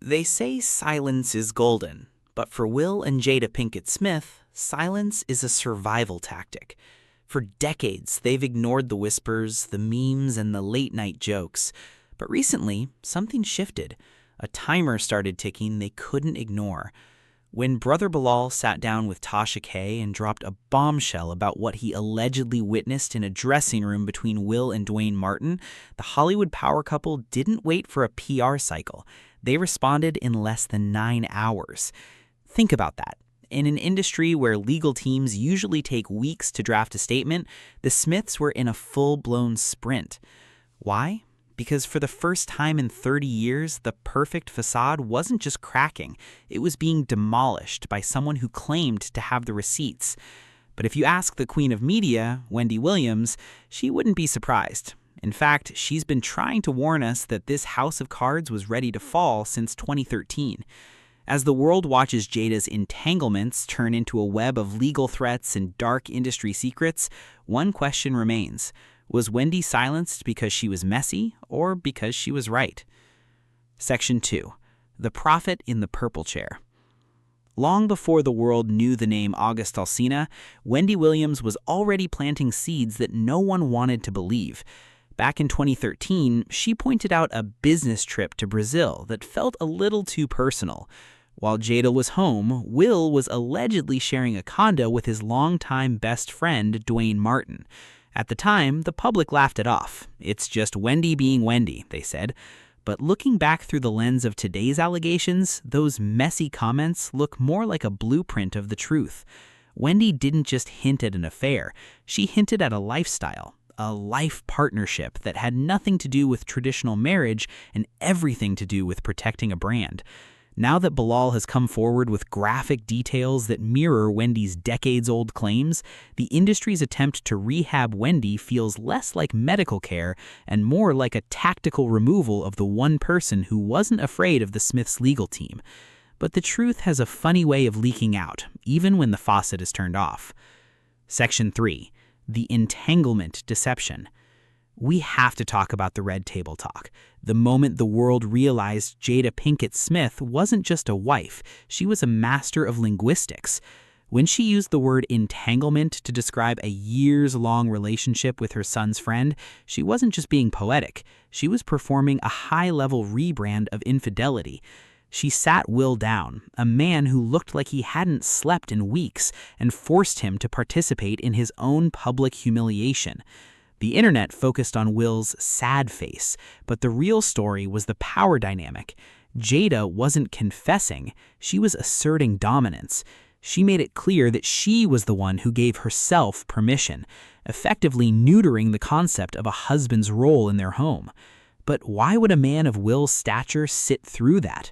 They say silence is golden, but for Will and Jada Pinkett Smith, silence is a survival tactic. For decades, they've ignored the whispers, the memes, and the late-night jokes. But recently, something shifted. A timer started ticking they couldn't ignore. When Brother Bilal sat down with Tasha K and dropped a bombshell about what he allegedly witnessed in a dressing room between Will and Duane Martin, the Hollywood power couple didn't wait for a PR cycle. They responded in less than 9 hours. Think about that. In an industry where legal teams usually take weeks to draft a statement, the Smiths were in a full-blown sprint. Why? Because for the first time in 30 years, the perfect facade wasn't just cracking, it was being demolished by someone who claimed to have the receipts. But if you ask the queen of media, Wendy Williams, she wouldn't be surprised. In fact, she's been trying to warn us that this house of cards was ready to fall since 2013. As the world watches Jada's entanglements turn into a web of legal threats and dark industry secrets, one question remains. Was Wendy silenced because she was messy or because she was right? Section 2. The Prophet in the Purple Chair. Long before the world knew the name August Alsina, Wendy Williams was already planting seeds that no one wanted to believe. Back in 2013, she pointed out a business trip to Brazil that felt a little too personal. While Jada was home, Will was allegedly sharing a condo with his longtime best friend, Duane Martin. At the time, the public laughed it off. It's just Wendy being Wendy, they said. But looking back through the lens of today's allegations, those messy comments look more like a blueprint of the truth. Wendy didn't just hint at an affair, she hinted at a lifestyle, a life partnership that had nothing to do with traditional marriage and everything to do with protecting a brand. Now that Bilal has come forward with graphic details that mirror Wendy's decades-old claims, the industry's attempt to rehab Wendy feels less like medical care and more like a tactical removal of the one person who wasn't afraid of the Smiths' legal team. But the truth has a funny way of leaking out, even when the faucet is turned off. Section 3. The Entanglement Deception. We have to talk about the red table talk. The moment the world realized Jada Pinkett Smith wasn't just a wife, she was a master of linguistics. When she used the word entanglement to describe a years-long relationship with her son's friend, she wasn't just being poetic, she was performing a high-level rebrand of infidelity. She sat Will down, a man who looked like he hadn't slept in weeks, and forced him to participate in his own public humiliation. The internet focused on Will's sad face, but the real story was the power dynamic. Jada wasn't confessing, she was asserting dominance. She made it clear that she was the one who gave herself permission, effectively neutering the concept of a husband's role in their home. But why would a man of Will's stature sit through that?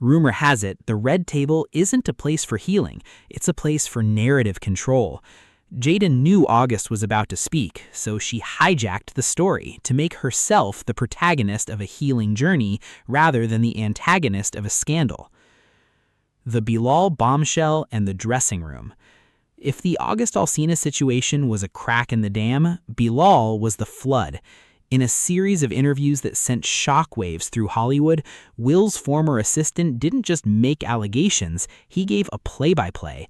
Rumor has it, the red table isn't a place for healing, it's a place for narrative control. Jaden knew August was about to speak, so she hijacked the story to make herself the protagonist of a healing journey rather than the antagonist of a scandal. The Bilal bombshell and the dressing room. If the August Alsina situation was a crack in the dam, Bilal was the flood. In a series of interviews that sent shockwaves through Hollywood, Will's former assistant didn't just make allegations, he gave a play-by-play.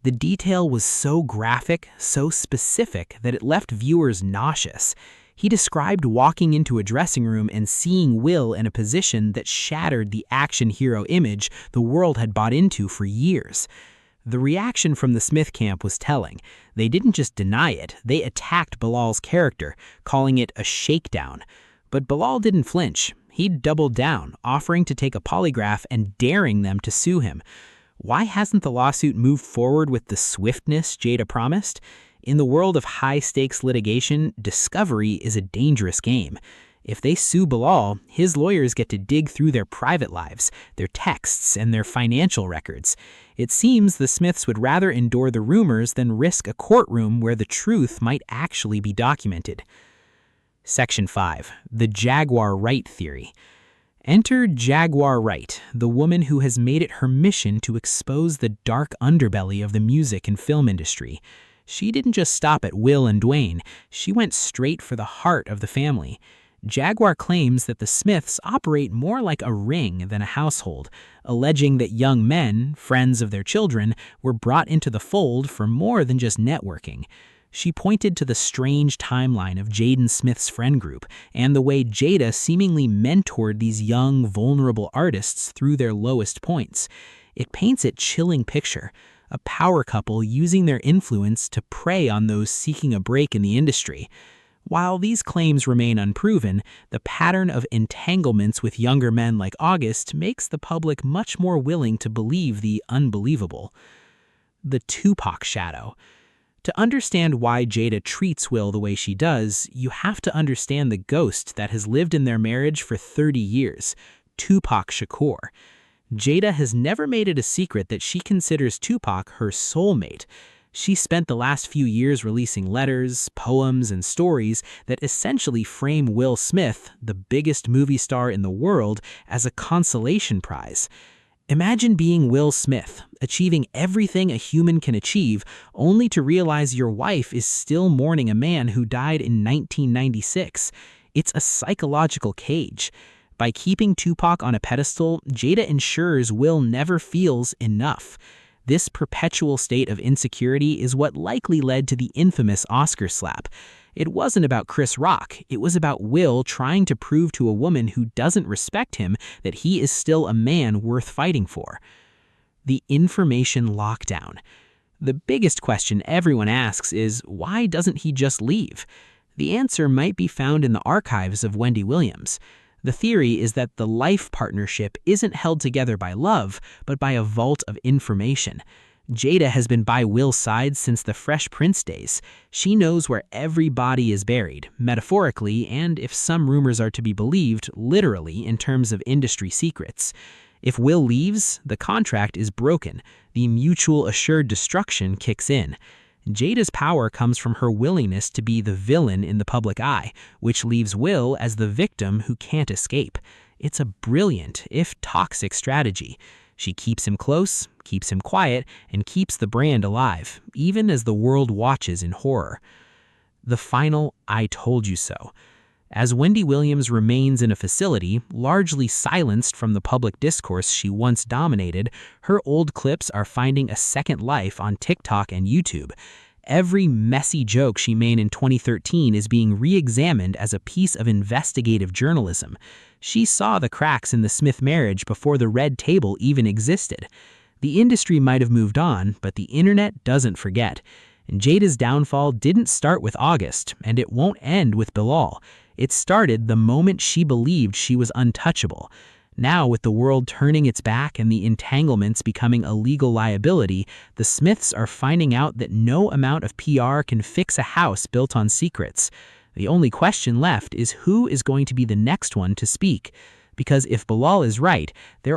The detail was so graphic, so specific, that it left viewers nauseous. He described walking into a dressing room and seeing Will in a position that shattered the action hero image the world had bought into for years. The reaction from the Smith camp was telling. They didn't just deny it, they attacked Bilal's character, calling it a shakedown. But Bilal didn't flinch. He doubled down, offering to take a polygraph and daring them to sue him. Why hasn't the lawsuit moved forward with the swiftness Jada promised? In the world of high-stakes litigation, discovery is a dangerous game. If they sue Bilal, his lawyers get to dig through their private lives, their texts, and their financial records. It seems the Smiths would rather endure the rumors than risk a courtroom where the truth might actually be documented. Section 5. The Jaguar Wright Theory. Enter Jaguar Wright, the woman who has made it her mission to expose the dark underbelly of the music and film industry. She didn't just stop at Will and Duane, she went straight for the heart of the family. Jaguar claims that the Smiths operate more like a ring than a household, alleging that young men, friends of their children, were brought into the fold for more than just networking. She pointed to the strange timeline of Jaden Smith's friend group and the way Jada seemingly mentored these young, vulnerable artists through their lowest points. It paints a chilling picture, a power couple using their influence to prey on those seeking a break in the industry. While these claims remain unproven, the pattern of entanglements with younger men like August makes the public much more willing to believe the unbelievable. The Tupac shadow. To understand why Jada treats Will the way she does, you have to understand the ghost that has lived in their marriage for 30 years, Tupac Shakur. Jada has never made it a secret that she considers Tupac her soulmate. She spent the last few years releasing letters, poems, and stories that essentially frame Will Smith, the biggest movie star in the world, as a consolation prize. Imagine being Will Smith, achieving everything a human can achieve, only to realize your wife is still mourning a man who died in 1996. It's a psychological cage. By keeping Tupac on a pedestal, Jada ensures Will never feels enough. This perpetual state of insecurity is what likely led to the infamous Oscar slap. It wasn't about Chris Rock, it was about Will trying to prove to a woman who doesn't respect him that he is still a man worth fighting for. The information lockdown. The biggest question everyone asks is, why doesn't he just leave? The answer might be found in the archives of Wendy Williams. The theory is that the life partnership isn't held together by love, but by a vault of information. Jada has been by Will's side since the Fresh Prince days. She knows where every body is buried, metaphorically, and if some rumors are to be believed, literally in terms of industry secrets. If Will leaves, the contract is broken. The mutual assured destruction kicks in. Jada's power comes from her willingness to be the villain in the public eye, which leaves Will as the victim who can't escape. It's a brilliant, if toxic, strategy. She keeps him close, keeps him quiet, and keeps the brand alive, even as the world watches in horror. The final "I told you so." As Wendy Williams remains in a facility, largely silenced from the public discourse she once dominated, her old clips are finding a second life on TikTok and YouTube. Every messy joke she made in 2013 is being re-examined as a piece of investigative journalism. She saw the cracks in the Smith marriage before the red table even existed. The industry might have moved on, but the internet doesn't forget. And Jada's downfall didn't start with August, and it won't end with Bilal. It started the moment she believed she was untouchable. Now, with the world turning its back and the entanglements becoming a legal liability, the Smiths are finding out that no amount of PR can fix a house built on secrets. The only question left is who is going to be the next one to speak. Because if Bilal is right, there